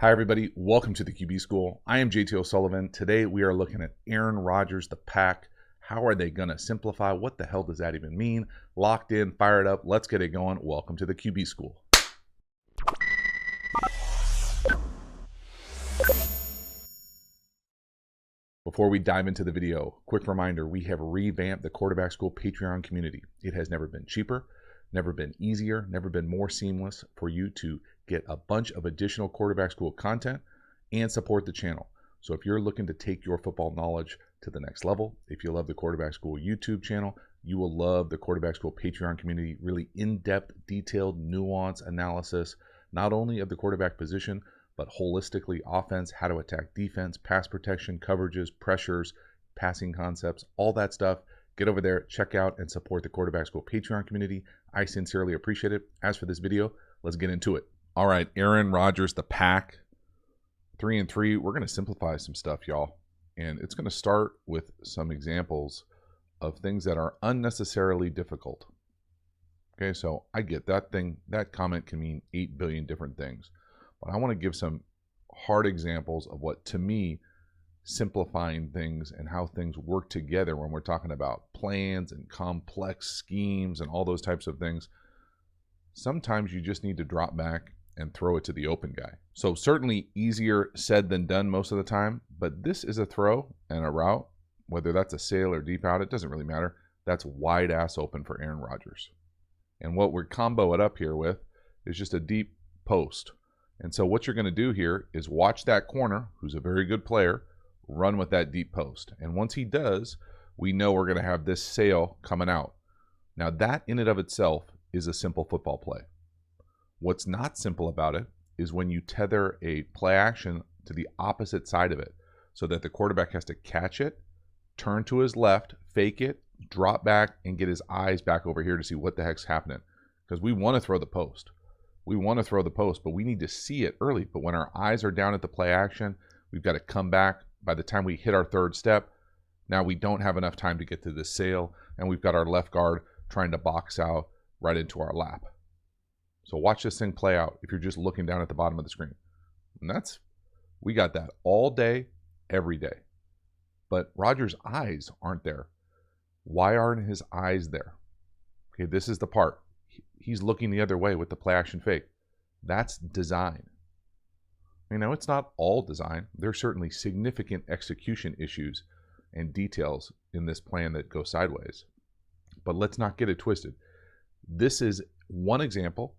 Hi everybody, welcome to the QB School. I am JT O'Sullivan. Today we are looking at Aaron Rodgers, the pack. How are they going to simplify? What the hell does that even mean? Locked in, fired up, let's get it going. Welcome to the QB School. Before we dive into the video, quick reminder, we have revamped the Quarterback School Patreon community. It has never been cheaper, never been easier, never been more seamless for you to get a bunch of additional Quarterback School content and support the channel. So if you're looking to take your football knowledge to the next level, if you love the Quarterback School YouTube channel, you will love the Quarterback School Patreon community. Really in-depth, detailed, nuanced analysis, not only of the quarterback position, but holistically offense, how to attack defense, pass protection, coverages, pressures, passing concepts, all that stuff. Get over there, check out and support the Quarterback School Patreon community. I sincerely appreciate it. As for this video, let's get into it. All right, Aaron Rodgers, the pack, 3-3. We're going to simplify some stuff, y'all. And it's going to start with some examples of things that are unnecessarily difficult. Okay, so I get that thing. That comment can mean 8 billion different things. But I want to give some hard examples of what, to me, simplifying things and how things work together when we're talking about plans and complex schemes and all those types of things. Sometimes you just need to drop back and throw it to the open guy. So certainly easier said than done most of the time, but this is a throw and a route, whether that's a sail or deep out, it doesn't really matter. That's wide ass open for Aaron Rodgers. And what we're combo it up here with is just a deep post. And so what you're going to do here is watch that corner, who's a very good player, run with that deep post. And once he does, we know we're going to have this sail coming out. Now that in and of itself is a simple football play. What's not simple about it is when you tether a play action to the opposite side of it so that the quarterback has to catch it, turn to his left, fake it, drop back, and get his eyes back over here to see what the heck's happening. Because we want to throw the post. We want to throw the post, but we need to see it early. But when our eyes are down at the play action, we've got to come back. By the time we hit our third step, now we don't have enough time to get to the sail, and we've got our left guard trying to box out right into our lap. So watch this thing play out if you're just looking down at the bottom of the screen. And we got that all day, every day. But Rodgers' eyes aren't there. Why aren't his eyes there? Okay, this is the part. He's looking the other way with the play action fake. That's design. You know, it's not all design. There's certainly significant execution issues and details in this plan that go sideways. But let's not get it twisted. This is one example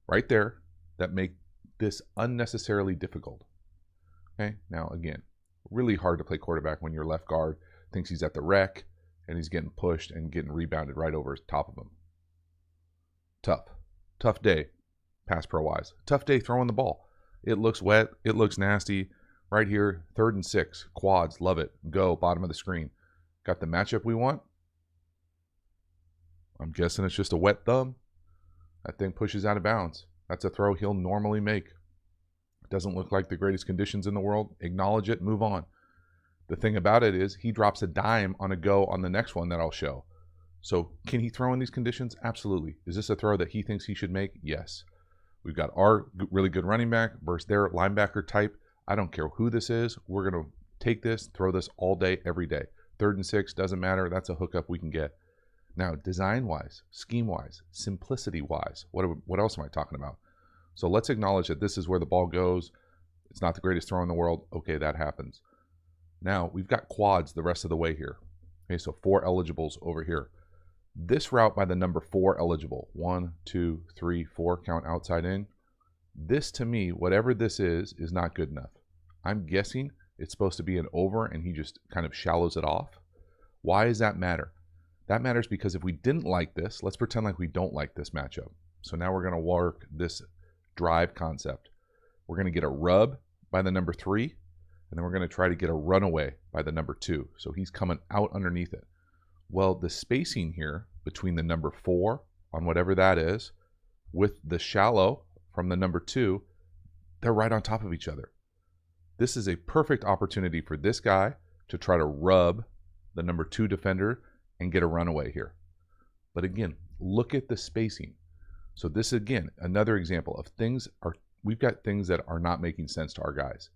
right there that make this unnecessarily difficult. Okay, now again, really hard to play quarterback when your left guard thinks he's at the wreck and he's getting pushed and getting rebounded right over top of him. Tough day, pass pro wise. Tough day throwing the ball. It looks wet, it looks nasty. Right here, 3rd and 6, quads, love it. Go, bottom of the screen. Got the matchup we want? I'm guessing it's just a wet thumb. That thing pushes out of bounds. That's a throw he'll normally make. It doesn't look like the greatest conditions in the world. Acknowledge it, move on. The thing about it is he drops a dime on a go on the next one that I'll show. So can he throw in these conditions? Absolutely. Is this a throw that he thinks he should make? Yes. We've got our really good running back versus their linebacker type. I don't care who this is. We're going to take this, throw this all day, every day. 3rd and 6, doesn't matter. That's a hookup we can get. Now, design-wise, scheme-wise, simplicity-wise, what else am I talking about? So let's acknowledge that this is where the ball goes. It's not the greatest throw in the world. Okay, that happens. Now, we've got quads the rest of the way here. Okay, so 4 eligibles over here. This route by the number 4 eligible, 1, 2, 3, 4, count outside in. This to me, whatever this is not good enough. I'm guessing it's supposed to be an over and he just kind of shallows it off. Why does that matter? That matters because if we didn't like this, let's pretend like we don't like this matchup. So now we're going to work this drive concept. We're going to get a rub by the number 3, and then we're going to try to get a runaway by the number 2. So he's coming out underneath it. Well, the spacing here between the number 4 on whatever that is with the shallow from the number 2, they're right on top of each other. This is a perfect opportunity for this guy to try to rub the number 2 defender and get a runaway here. But again, look at the spacing. So this, again, another example of things are we've got things that are not making sense to our guys.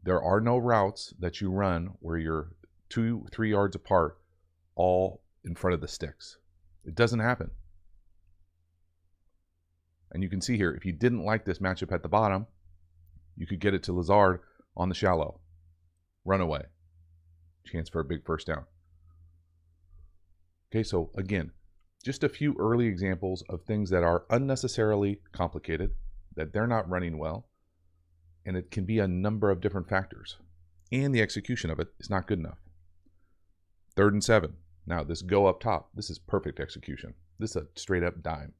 There are no routes that you run where you're 2-3 yards apart, all in front of the sticks. It doesn't happen. And you can see here, if you didn't like this matchup at the bottom, you could get it to Lazard on the shallow. Run away. Chance for a big first down. Okay, so again, just a few early examples of things that are unnecessarily complicated, that they're not running well, and it can be a number of different factors. And the execution of it is not good enough. 3rd and 7. Now, this go up top, this is perfect execution. This is a straight up dime.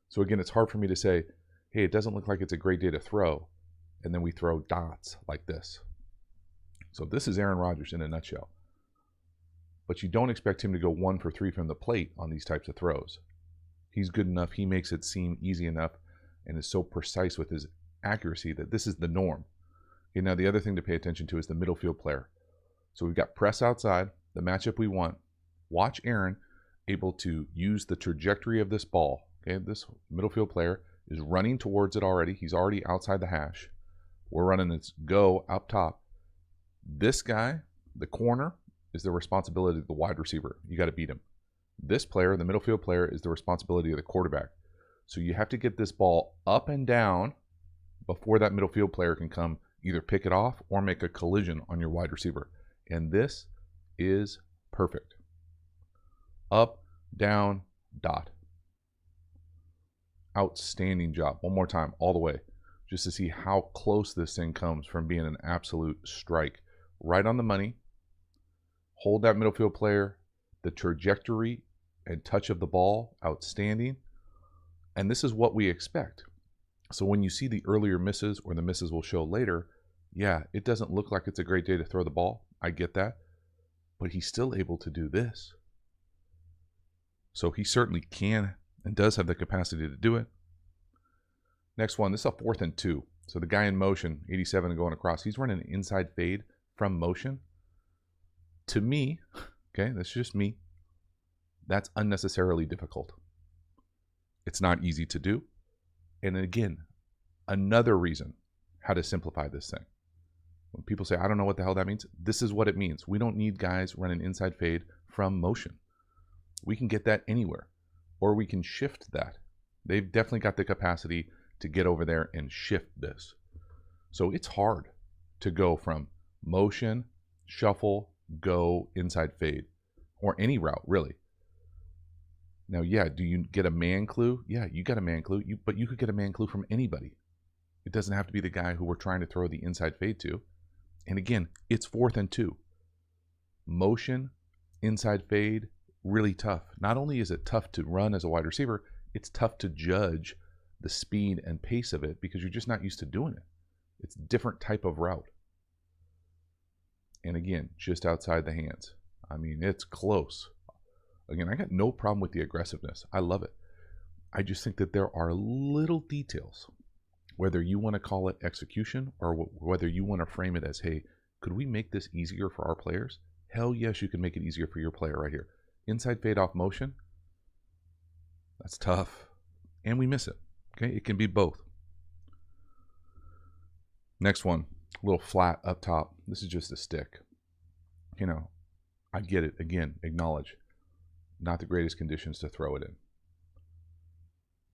So again, it's hard for me to say, hey, it doesn't look like it's a great day to throw, and then we throw dots like this. So this is Aaron Rodgers in a nutshell. But you don't expect him to go 1 for 3 from the plate on these types of throws. He's good enough, he makes it seem easy enough, and is so precise with his accuracy that this is the norm. Okay, now the other thing to pay attention to is the middle field player. So we've got press outside, the matchup we want. Watch Aaron able to use the trajectory of this ball. Okay, this middle field player is running towards it already. He's already outside the hash. We're running this go up top. This guy, the corner, is the responsibility of the wide receiver. You got to beat him. This player, the middle field player, is the responsibility of the quarterback. So you have to get this ball up and down before that middle field player can come either pick it off or make a collision on your wide receiver. And this is perfect. Up, down, dot. Outstanding job. One more time, all the way, just to see how close this thing comes from being an absolute strike. Right on the money. Hold that middle field player. The trajectory and touch of the ball, outstanding. And this is what we expect. So when you see the earlier misses, or the misses will show later, yeah, it doesn't look like it's a great day to throw the ball. I get that. But he's still able to do this. So he certainly can and does have the capacity to do it. Next one, this is a 4th and 2. So the guy in motion, 87 going across, he's running an inside fade from motion. To me, okay, that's just me, that's unnecessarily difficult. It's not easy to do. And again, another reason how to simplify this thing. When people say, I don't know what the hell that means, this is what it means. We don't need guys running inside fade from motion. We can get that anywhere, or we can shift that. They've definitely got the capacity to get over there and shift this. So it's hard to go from motion, shuffle, go, inside fade, or any route really. Now, yeah, do you get a man clue? Yeah, you got a man clue, but you could get a man clue from anybody. It doesn't have to be the guy who we're trying to throw the inside fade to. And again, it's 4th and 2. Motion, inside fade, really tough. Not only is it tough to run as a wide receiver, it's tough to judge the speed and pace of it because you're just not used to doing it. It's a different type of route. And again, just outside the hands. I mean, it's close. Again, I got no problem with the aggressiveness. I love it. I just think that there are little details, whether you want to call it execution or whether you want to frame it as, hey, could we make this easier for our players? Hell yes, you can make it easier for your player right here. Inside fade off motion, that's tough. And we miss it. Okay, it can be both. Next one, a little flat up top. This is just a stick. You know, I get it. Again, acknowledge. Not the greatest conditions to throw it in.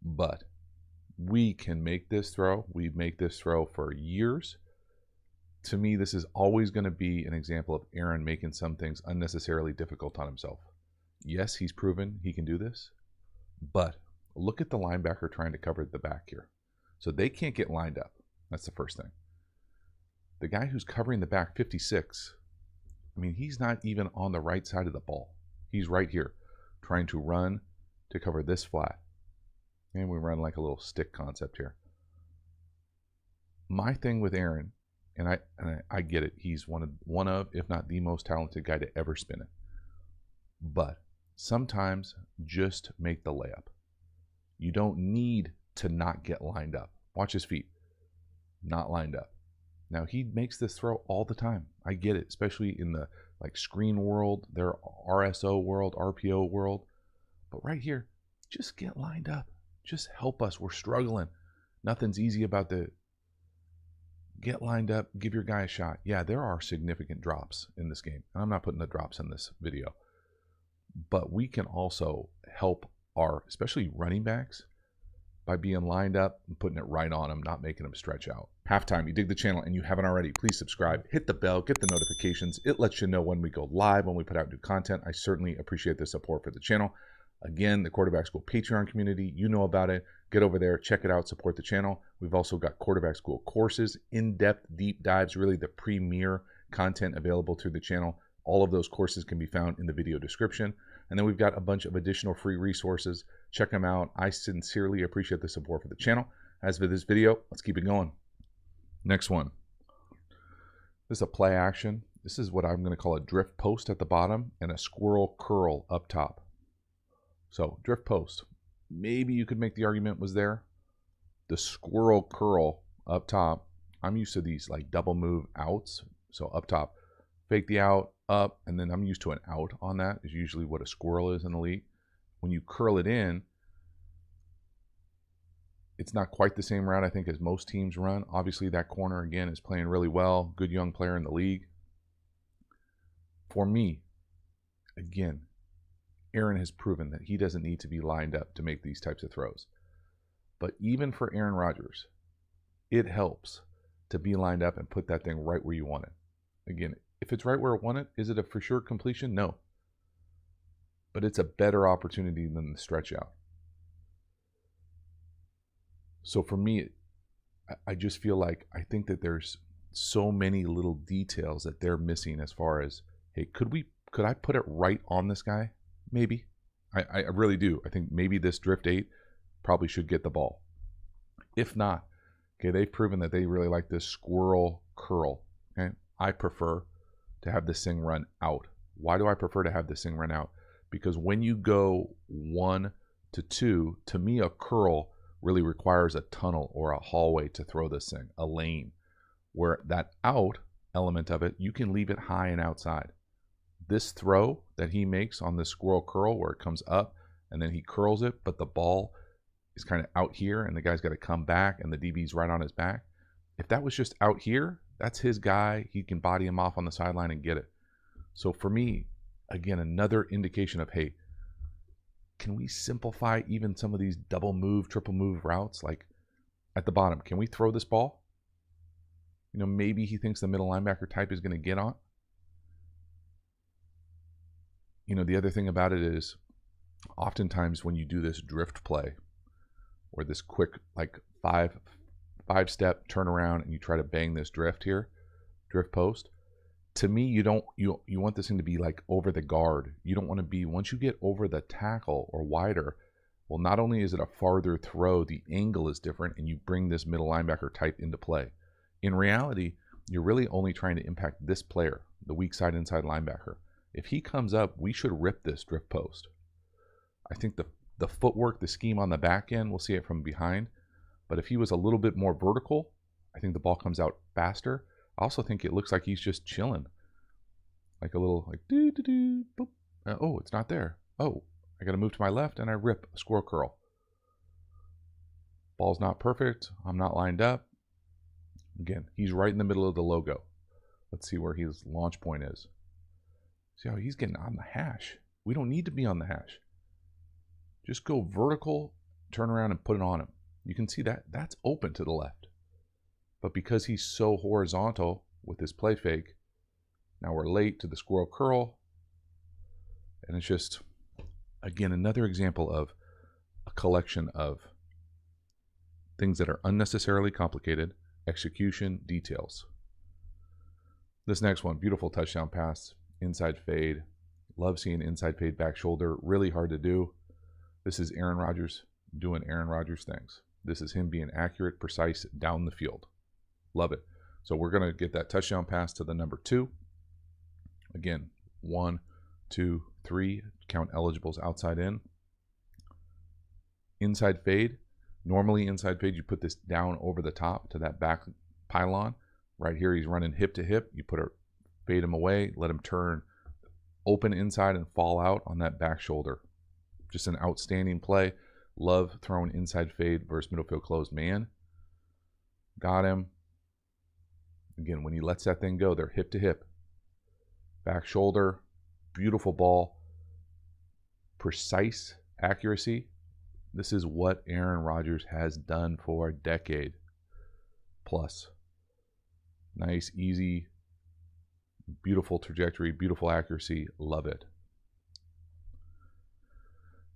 But we can make this throw. We make this throw for years. To me, this is always going to be an example of Aaron making some things unnecessarily difficult on himself. Yes, he's proven he can do this, but look at the linebacker trying to cover the back here. So they can't get lined up. That's the first thing. The guy who's covering the back, 56, I mean, he's not even on the right side of the ball. He's right here trying to run to cover this flat. And we run like a little stick concept here. My thing with Aaron, and I get it, he's one of, if not the most talented guy to ever spin it. But sometimes just make the layup. You don't need to not get lined up. Watch his feet. Not lined up. Now, he makes this throw all the time. I get it, especially in the like screen world, their RSO world, RPO world. But right here, just get lined up. Just help us. We're struggling. Nothing's easy about the get lined up, give your guy a shot. Yeah, there are significant drops in this game. And I'm not putting the drops in this video. But we can also help our, especially running backs, by being lined up and putting it right on them, not making them stretch out. Halftime, you dig the channel and you haven't already, please subscribe, hit the bell, get the notifications. It lets you know when we go live, when we put out new content. I certainly appreciate the support for the channel. Again, the Quarterback School Patreon community, you know about it. Get over there, check it out, support the channel. We've also got Quarterback School courses, in-depth deep dives, really the premier content available through the channel. All of those courses can be found in the video description. And then we've got a bunch of additional free resources. Check them out. I sincerely appreciate the support for the channel. As for this video, let's keep it going. Next one. This is a play action. This is what I'm going to call a drift post at the bottom and a squirrel curl up top. So drift post. Maybe you could make the argument was there. The squirrel curl up top. I'm used to these like double move outs. So up top, fake the out, up, and then I'm used to an out on that is usually what a squirrel is in the league. When you curl it in, it's not quite the same route I think as most teams run. Obviously that corner again is playing really well. Good young player in the league. For me, again, Aaron has proven that he doesn't need to be lined up to make these types of throws. But even for Aaron Rodgers, it helps to be lined up and put that thing right where you want it. Again, if it's right where I want it, is it a for sure completion? No. But it's a better opportunity than the stretch out. So for me, I just feel like I think that there's so many little details that they're missing as far as, hey, could I put it right on this guy? Maybe. I really do. I think maybe this drift 8 probably should get the ball. If not, okay, they've proven that they really like this squirrel curl. Okay, I prefer to have this thing run out. Why do I prefer to have this thing run out? Because when you go 1 to 2, to me a curl really requires a tunnel or a hallway to throw this thing, a lane, where that out element of it, you can leave it high and outside. This throw that he makes on the squirrel curl where it comes up and then he curls it, but the ball is kind of out here and the guy's got to come back and the DB's right on his back. If that was just out here, that's his guy. He can body him off on the sideline and get it. So for me, again, another indication of, hey, can we simplify even some of these double move, triple move routes? Like at the bottom, can we throw this ball? You know, maybe he thinks the middle linebacker type is going to get on. You know, the other thing about it is oftentimes when you do this drift play or this quick like five step turnaround and you try to bang this drift here, drift post, to me, you want this thing to be like over the guard. You don't want to be, once you get over the tackle or wider, well, not only is it a farther throw, the angle is different and you bring this middle linebacker type into play. In reality, you're really only trying to impact this player, the weak side inside linebacker. If he comes up, we should rip this drift post. I think the footwork, the scheme on the back end, we'll see it from behind. But if he was a little bit more vertical, I think the ball comes out faster. I also think it looks like he's just chilling. Like a little, like, doo-doo-doo, boop. Oh, it's not there. Oh, I got to move to my left, and I rip a squirrel curl. Ball's not perfect. I'm not lined up. Again, he's right in the middle of the logo. Let's see where his launch point is. See how he's getting on the hash. We don't need to be on the hash. Just go vertical, turn around, and put it on him. You can see that that's open to the left. But because he's so horizontal with his play fake, now we're late to the squirrel curl. And it's just, again, another example of a collection of things that are unnecessarily complicated, execution, details. This next one, beautiful touchdown pass, inside fade. Love seeing inside fade back shoulder. Really hard to do. This is Aaron Rodgers doing Aaron Rodgers things. This is him being accurate, precise, down the field. Love it. So we're going to get that touchdown pass to the number 2. Again, 1, 2, 3. Count eligibles outside in. Inside fade. Normally inside fade, you put this down over the top to that back pylon. Right here, he's running hip to hip. You put a fade him away, let him turn open inside and fall out on that back shoulder. Just an outstanding play. Love throwing inside fade versus middle field closed man. Got him. Again, when he lets that thing go, they're hip to hip. Back shoulder, beautiful ball. Precise accuracy. This is what Aaron Rodgers has done for a decade plus. Nice, easy, beautiful trajectory, beautiful accuracy. Love it.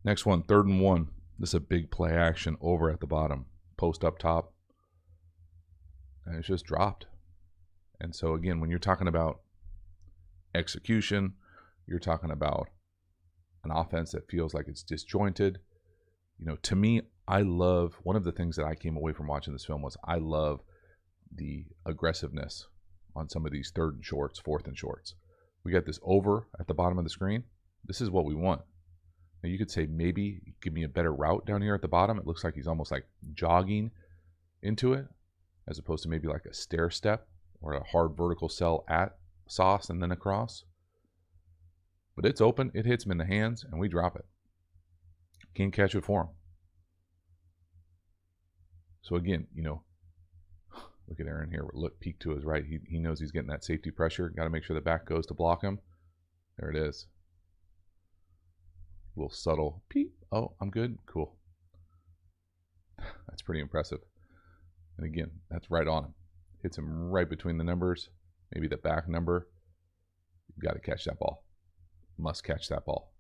Next one, 3rd and 1. This is a big play action over at the bottom. Post up top. And it's just dropped. And so again, when you're talking about execution, you're talking about an offense that feels like it's disjointed. You know, to me, I love, one of the things that I came away from watching this film was I love the aggressiveness on some of these 3rd and shorts, 4th and shorts. We got this over at the bottom of the screen. This is what we want. Now you could say maybe give me a better route down here at the bottom. It looks like he's almost like jogging into it as opposed to maybe like a stair step or a hard vertical cell at sauce and then across. But it's open, it hits him in the hands, and we drop it. Can't catch it for him. So again, you know, look at Aaron here. Look, peek to his right. He knows he's getting that safety pressure. Got to make sure the back goes to block him. There it is. A little subtle peep. Oh, I'm good. Cool. That's pretty impressive. And again, that's right on him. Hits him right between the numbers. Maybe the back number. You've got to catch that ball. Must catch that ball.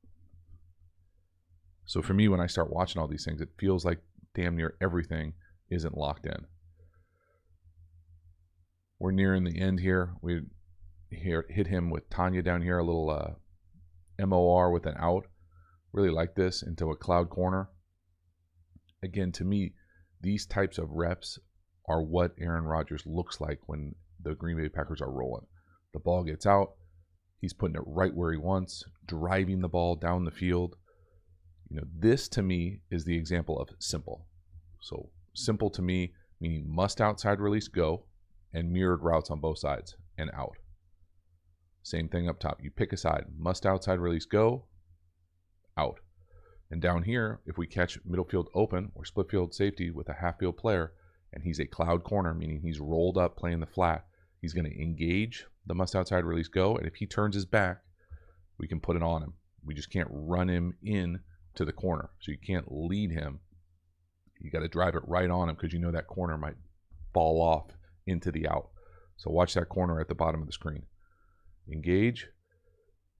So for me, when I start watching all these things, it feels like damn near everything isn't locked in. We're nearing the end here. We hit him with Tanya down here, a little MOR with an out. Really like this into a cloud corner. Again, to me, these types of reps are what Aaron Rodgers looks like when the Green Bay Packers are rolling. The ball gets out. He's putting it right where he wants, driving the ball down the field. You know, this to me is the example of simple. So simple to me, meaning must outside release go, and mirrored routes on both sides and out. Same thing up top. You pick a side. Must outside release go, out. And down here, if we catch middle field open or split field safety with a half field player, and he's a cloud corner, meaning he's rolled up playing the flat, he's going to engage the must outside release go, and if he turns his back, we can put it on him. We just can't run him in to the corner. So you can't lead him. You got to drive it right on him because you know that corner might fall off into the out. So watch that corner at the bottom of the screen. Engage,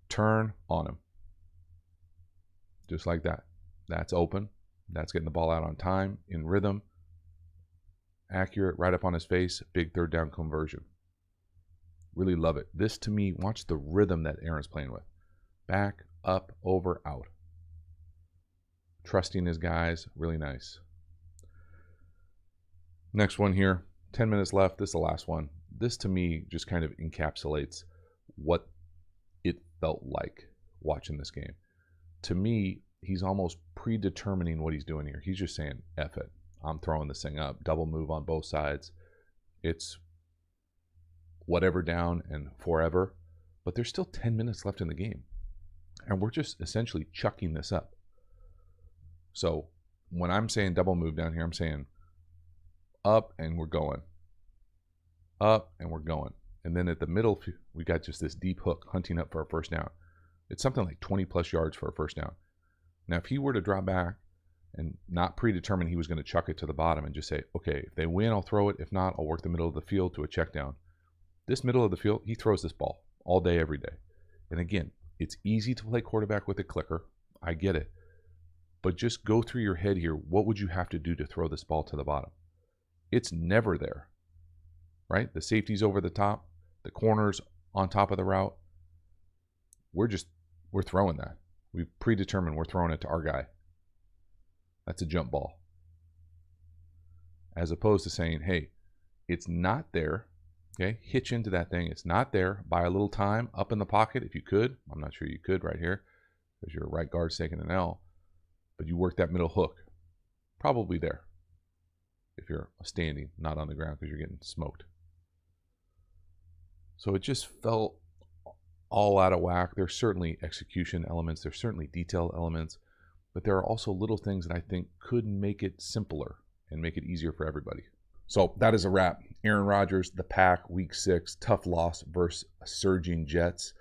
turn on him. Just like that. That's open. That's getting the ball out on time, in rhythm, accurate, right up on his face, big 3rd down conversion. Really love it. This to me, watch the rhythm that Aaron's playing with. Back, up, over, out. Trusting his guys, really nice. Next one here, 10 minutes left. This is the last one. This to me just kind of encapsulates what it felt like watching this game. To me, he's almost predetermining what he's doing here. He's just saying, F it. I'm throwing this thing up. Double move on both sides. It's whatever down and forever. But there's still 10 minutes left in the game. And we're just essentially chucking this up. So when I'm saying double move down here, I'm saying up and we're going. Up and we're going. And then at the middle, we got just this deep hook hunting up for a first down. It's something like 20 plus yards for a first down. Now, if he were to drop back and not predetermine he was going to chuck it to the bottom and just say, okay, if they win, I'll throw it. If not, I'll work the middle of the field to a check down. This middle of the field, he throws this ball all day, every day. And again, it's easy to play quarterback with a clicker. I get it. But just go through your head here. What would you have to do to throw this ball to the bottom? It's never there, right? The safety's over the top. The corner's on top of the route. We're throwing that. We've predetermined we're throwing it to our guy. That's a jump ball. As opposed to saying, hey, it's not there. Okay, hitch into that thing. It's not there. Buy a little time up in the pocket if you could. I'm not sure you could right here because your right guard's taking an L. But you work that middle hook. Probably there. If you're standing, not on the ground because you're getting smoked. So it just felt all out of whack. There's certainly execution elements. There's certainly detail elements. But there are also little things that I think could make it simpler and make it easier for everybody. So that is a wrap. Aaron Rodgers, the Pack, Week 6, tough loss versus surging Jets.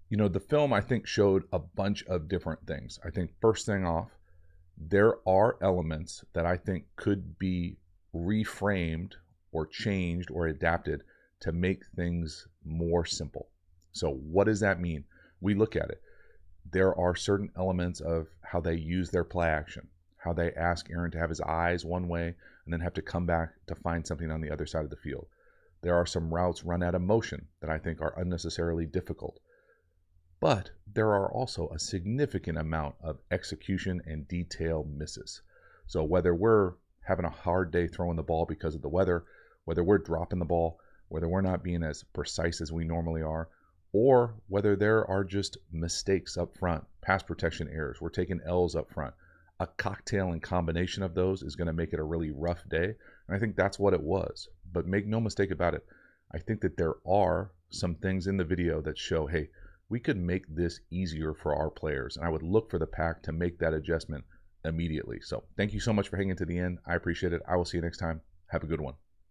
You know, the film, I think, showed a bunch of different things. I think first thing off, there are elements that I think could be reframed or changed or adapted to make things more simple. So what does that mean? We look at it. There are certain elements of how they use their play action, how they ask Aaron to have his eyes one way and then have to come back to find something on the other side of the field. There are some routes run out of motion that I think are unnecessarily difficult. But there are also a significant amount of execution and detail misses. So whether we're having a hard day throwing the ball because of the weather, whether we're dropping the ball, whether we're not being as precise as we normally are, or whether there are just mistakes up front, pass protection errors, we're taking L's up front. A cocktail and combination of those is going to make it a really rough day. And I think that's what it was. But make no mistake about it, I think that there are some things in the video that show, hey, we could make this easier for our players. And I would look for the Pack to make that adjustment immediately. So thank you so much for hanging to the end. I appreciate it. I will see you next time. Have a good one.